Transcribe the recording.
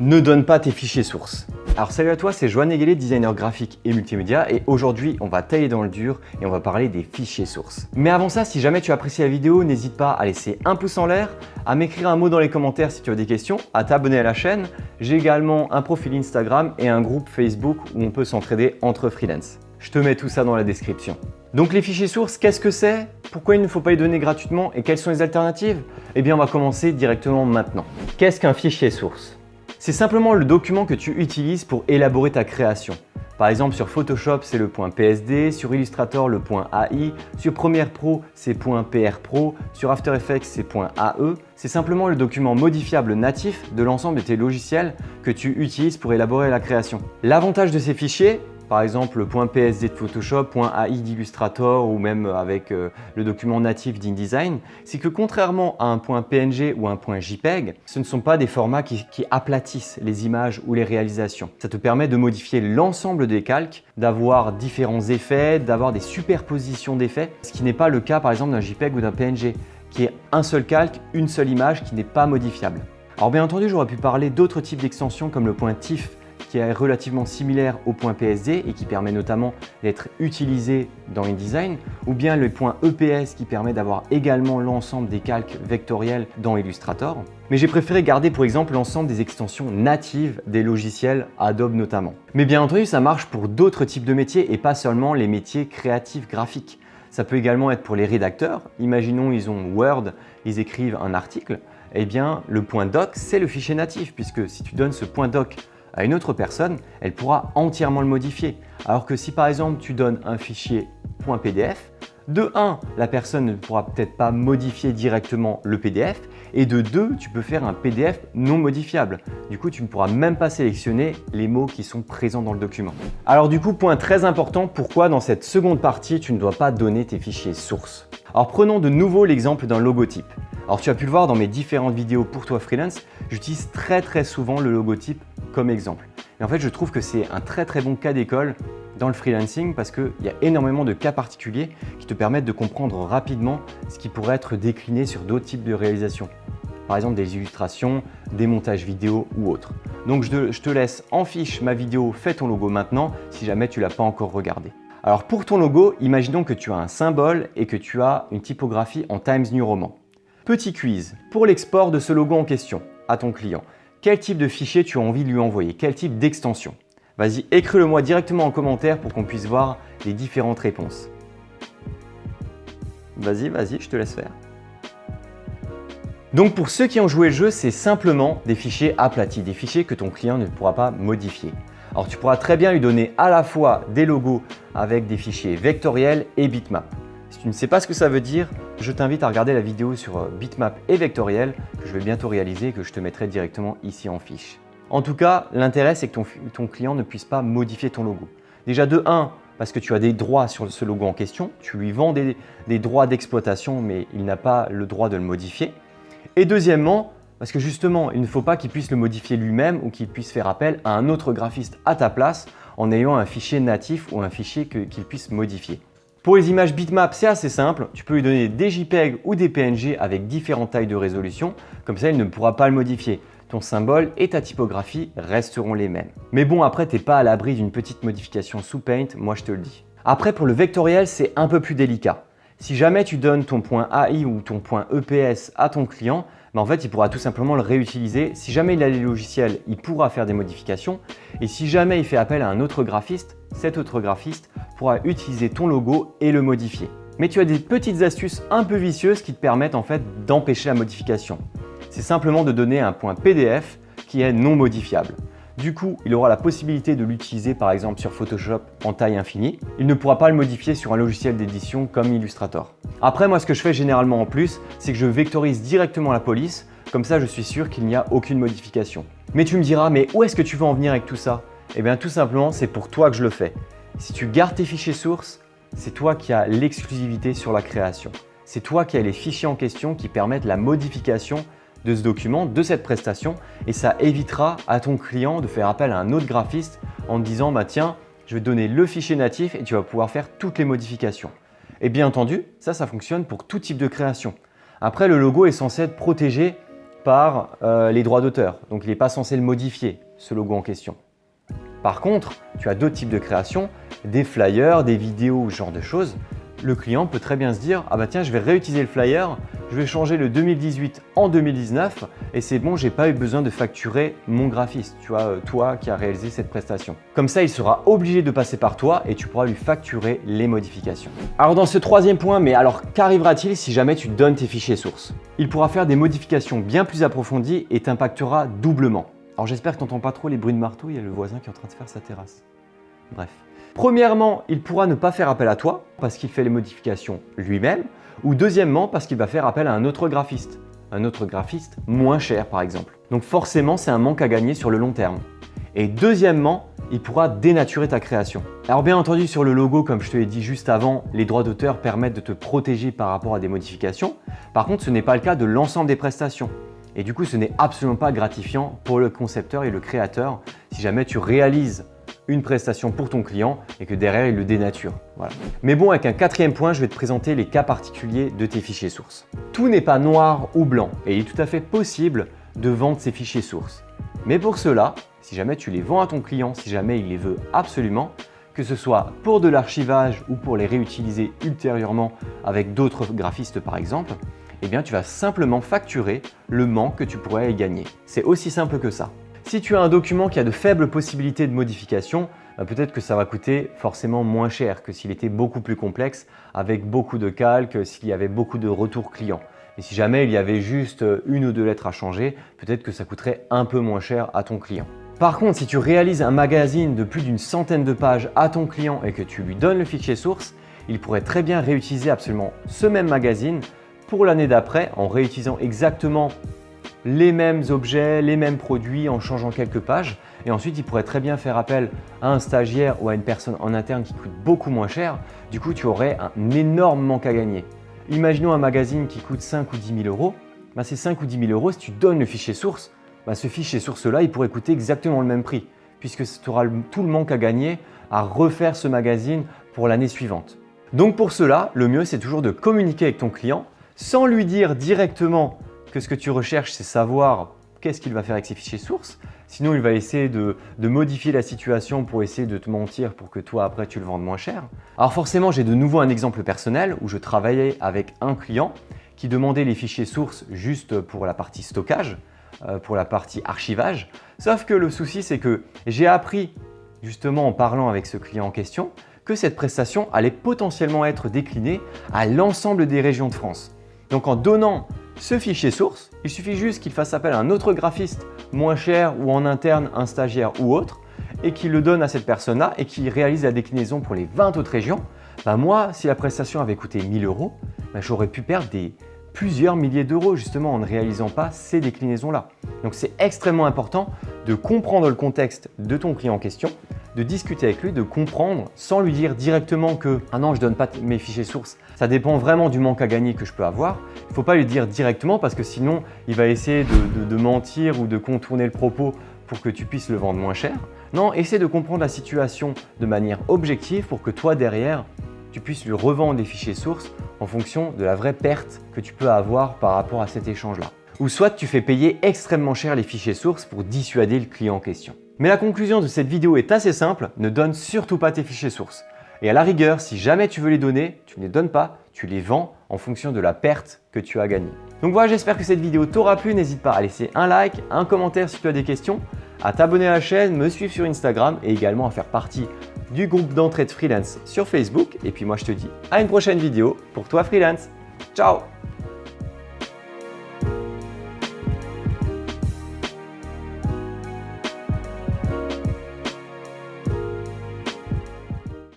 Ne donne pas tes fichiers sources. Alors salut à toi, c'est Joanne Eguélé, designer graphique et multimédia, et aujourd'hui on va tailler dans le dur et on va parler des fichiers sources. Mais avant ça, si jamais tu as apprécié la vidéo, n'hésite pas à laisser un pouce en l'air, à m'écrire un mot dans les commentaires si tu as des questions, à t'abonner à la chaîne. J'ai également un profil Instagram et un groupe Facebook où on peut s'entraider entre freelance. Je te mets tout ça dans la description. Donc les fichiers sources, qu'est-ce que c'est? Pourquoi il ne faut pas les donner gratuitement et quelles sont les alternatives? Eh bien on va commencer directement maintenant. Qu'est-ce qu'un fichier source? C'est simplement le document que tu utilises pour élaborer ta création. Par exemple, sur Photoshop, c'est le .psd, sur Illustrator, le .ai, sur Premiere Pro, c'est .prpro, sur After Effects, c'est .ae. C'est simplement le document modifiable natif de l'ensemble de tes logiciels que tu utilises pour élaborer la création. L'avantage de ces fichiers, par exemple le .psd de Photoshop, .ai d'Illustrator ou même avec le document natif d'InDesign, c'est que contrairement à un .png ou un .jpeg, ce ne sont pas des formats qui aplatissent les images ou les réalisations. Ça te permet de modifier l'ensemble des calques, d'avoir différents effets, d'avoir des superpositions d'effets, ce qui n'est pas le cas par exemple d'un JPEG ou d'un PNG, qui est un seul calque, une seule image qui n'est pas modifiable. Alors bien entendu, j'aurais pu parler d'autres types d'extensions comme le .tif, qui est relativement similaire au .psd et qui permet notamment d'être utilisé dans InDesign, ou bien le .eps qui permet d'avoir également l'ensemble des calques vectoriels dans Illustrator. Mais j'ai préféré garder pour exemple l'ensemble des extensions natives des logiciels Adobe notamment. Mais bien entendu, ça marche pour d'autres types de métiers et pas seulement les métiers créatifs graphiques. Ça peut également être pour les rédacteurs. Imaginons ils ont Word, ils écrivent un article, eh bien le .doc c'est le fichier natif, puisque si tu donnes ce .doc à une autre personne, elle pourra entièrement le modifier. Alors que si par exemple tu donnes un fichier .pdf, de 1, la personne ne pourra peut-être pas modifier directement le PDF, et de 2, tu peux faire un PDF non modifiable. Du coup, tu ne pourras même pas sélectionner les mots qui sont présents dans le document. Alors du coup, point très important, pourquoi dans cette seconde partie, tu ne dois pas donner tes fichiers sources. Alors prenons de nouveau l'exemple d'un logotype. Alors tu as pu le voir dans mes différentes vidéos pour toi freelance, j'utilise très souvent le logotype comme exemple. Et en fait, je trouve que c'est un très bon cas d'école dans le freelancing parce qu'il y a énormément de cas particuliers qui te permettent de comprendre rapidement ce qui pourrait être décliné sur d'autres types de réalisations. Par exemple des illustrations, des montages vidéo ou autres. Donc je te laisse en fiche ma vidéo Fais ton logo maintenant si jamais tu ne l'as pas encore regardé. Alors pour ton logo, imaginons que tu as un symbole et que tu as une typographie en Times New Roman. Petit quiz, pour l'export de ce logo en question à ton client, quel type de fichier tu as envie de lui envoyer? Quel type d'extension? Vas-y, écris-le-moi directement en commentaire pour qu'on puisse voir les différentes réponses. Vas-y, je te laisse faire. Donc pour ceux qui ont joué le jeu, c'est simplement des fichiers aplatis, des fichiers que ton client ne pourra pas modifier. Alors tu pourras très bien lui donner à la fois des logos avec des fichiers vectoriels et bitmap. Si tu ne sais pas ce que ça veut dire, je t'invite à regarder la vidéo sur bitmap et vectoriel que je vais bientôt réaliser et que je te mettrai directement ici en fiche. En tout cas, l'intérêt c'est que ton client ne puisse pas modifier ton logo. Déjà de 1, parce que tu as des droits sur ce logo en question, tu lui vends des droits d'exploitation mais il n'a pas le droit de le modifier. Et deuxièmement, parce que justement, il ne faut pas qu'il puisse le modifier lui-même ou qu'il puisse faire appel à un autre graphiste à ta place en ayant un fichier natif ou un fichier qu'il puisse modifier. Pour les images bitmap, c'est assez simple. Tu peux lui donner des JPEG ou des PNG avec différentes tailles de résolution. Comme ça, il ne pourra pas le modifier. Ton symbole et ta typographie resteront les mêmes. Mais bon, après, tu n'es pas à l'abri d'une petite modification sous Paint, moi je te le dis. Après, pour le vectoriel, c'est un peu plus délicat. Si jamais tu donnes ton .ai ou ton .eps à ton client, en fait, il pourra tout simplement le réutiliser. Si jamais il a les logiciels, il pourra faire des modifications. Et si jamais il fait appel à un autre graphiste, cet autre graphiste pourra utiliser ton logo et le modifier. Mais tu as des petites astuces un peu vicieuses qui te permettent en fait d'empêcher la modification. C'est simplement de donner un .pdf qui est non modifiable. Du coup, il aura la possibilité de l'utiliser par exemple sur Photoshop en taille infinie. Il ne pourra pas le modifier sur un logiciel d'édition comme Illustrator. Après, moi ce que je fais généralement en plus, c'est que je vectorise directement la police. Comme ça, je suis sûr qu'il n'y a aucune modification. Mais tu me diras, mais où est-ce que tu veux en venir avec tout ça? Eh bien tout simplement, c'est pour toi que je le fais. Si tu gardes tes fichiers sources, c'est toi qui as l'exclusivité sur la création. C'est toi qui as les fichiers en question qui permettent la modification de ce document, de cette prestation, et ça évitera à ton client de faire appel à un autre graphiste en te disant bah tiens, je vais te donner le fichier natif et tu vas pouvoir faire toutes les modifications. Et bien entendu, ça fonctionne pour tout type de création. Après, le logo est censé être protégé par les droits d'auteur. Donc, il n'est pas censé le modifier, ce logo en question. Par contre, tu as d'autres types de créations, des flyers, des vidéos, ce genre de choses. Le client peut très bien se dire « Ah bah tiens, je vais réutiliser le flyer, je vais changer le 2018 en 2019 et c'est bon, j'ai pas eu besoin de facturer mon graphiste, tu vois, toi qui as réalisé cette prestation. » Comme ça, il sera obligé de passer par toi et tu pourras lui facturer les modifications. Alors dans ce troisième point, mais alors qu'arrivera-t-il si jamais tu donnes tes fichiers sources? Il pourra faire des modifications bien plus approfondies et t'impactera doublement. Alors j'espère que tu n'entends pas trop les bruits de marteau, il y a le voisin qui est en train de faire sa terrasse. Bref. Premièrement, il pourra ne pas faire appel à toi parce qu'il fait les modifications lui-même, ou deuxièmement parce qu'il va faire appel à un autre graphiste moins cher par exemple. Donc forcément, c'est un manque à gagner sur le long terme. Et deuxièmement, il pourra dénaturer ta création. Alors bien entendu, sur le logo, comme je te l'ai dit juste avant, les droits d'auteur permettent de te protéger par rapport à des modifications. Par contre, ce n'est pas le cas de l'ensemble des prestations. Et du coup, ce n'est absolument pas gratifiant pour le concepteur et le créateur si jamais tu réalises une prestation pour ton client et que derrière, il le dénature. Voilà. Mais bon, avec un quatrième point, je vais te présenter les cas particuliers de tes fichiers sources. Tout n'est pas noir ou blanc et il est tout à fait possible de vendre ces fichiers sources. Mais pour cela, si jamais tu les vends à ton client, si jamais il les veut absolument, que ce soit pour de l'archivage ou pour les réutiliser ultérieurement avec d'autres graphistes par exemple, eh bien tu vas simplement facturer le manque que tu pourrais y gagner. C'est aussi simple que ça. Si tu as un document qui a de faibles possibilités de modification, peut-être que ça va coûter forcément moins cher que s'il était beaucoup plus complexe avec beaucoup de calques, s'il y avait beaucoup de retours clients. Et si jamais il y avait juste une ou deux lettres à changer, peut-être que ça coûterait un peu moins cher à ton client. Par contre, si tu réalises un magazine de plus d'une centaine de pages à ton client et que tu lui donnes le fichier source, il pourrait très bien réutiliser absolument ce même magazine pour l'année d'après en réutilisant exactement les mêmes objets, les mêmes produits en changeant quelques pages. Et ensuite, il pourrait très bien faire appel à un stagiaire ou à une personne en interne qui coûte beaucoup moins cher. Du coup, tu aurais un énorme manque à gagner. Imaginons un magazine qui coûte 5 ou 10 000 euros. Ces 5 ou 10 000 euros, si tu donnes le fichier source, ce fichier source-là, il pourrait coûter exactement le même prix puisque tu auras tout le manque à gagner à refaire ce magazine pour l'année suivante. Donc pour cela, le mieux, c'est toujours de communiquer avec ton client sans lui dire directement que ce que tu recherches, c'est savoir qu'est-ce qu'il va faire avec ses fichiers sources. Sinon, il va essayer de modifier la situation pour essayer de te mentir pour que toi, après, tu le vendes moins cher. Alors forcément, j'ai de nouveau un exemple personnel où je travaillais avec un client qui demandait les fichiers sources juste pour la partie stockage, pour la partie archivage. Sauf que le souci, c'est que j'ai appris, justement en parlant avec ce client en question, que cette prestation allait potentiellement être déclinée à l'ensemble des régions de France. Donc en donnant ce fichier source, il suffit juste qu'il fasse appel à un autre graphiste moins cher ou en interne un stagiaire ou autre et qu'il le donne à cette personne-là et qu'il réalise la déclinaison pour les 20 autres régions. Moi, si la prestation avait coûté 1 000 euros, j'aurais pu perdre plusieurs milliers d'euros justement en ne réalisant pas ces déclinaisons-là. Donc c'est extrêmement important de comprendre le contexte de ton client en question, de discuter avec lui, de comprendre sans lui dire directement que « Ah non, je ne donne pas mes fichiers sources, ça dépend vraiment du manque à gagner que je peux avoir ». Il ne faut pas lui dire directement parce que sinon, il va essayer de mentir ou de contourner le propos pour que tu puisses le vendre moins cher. Non, essaie de comprendre la situation de manière objective pour que toi, derrière, tu puisses lui revendre les fichiers sources en fonction de la vraie perte que tu peux avoir par rapport à cet échange-là. Ou soit tu fais payer extrêmement cher les fichiers sources pour dissuader le client en question. Mais la conclusion de cette vidéo est assez simple, ne donne surtout pas tes fichiers sources. Et à la rigueur, si jamais tu veux les donner, tu ne les donnes pas, tu les vends en fonction de la perte que tu as gagnée. Donc voilà, j'espère que cette vidéo t'aura plu. N'hésite pas à laisser un like, un commentaire si tu as des questions, à t'abonner à la chaîne, me suivre sur Instagram et également à faire partie du groupe d'entraide freelance sur Facebook. Et puis moi, je te dis à une prochaine vidéo pour toi freelance. Ciao!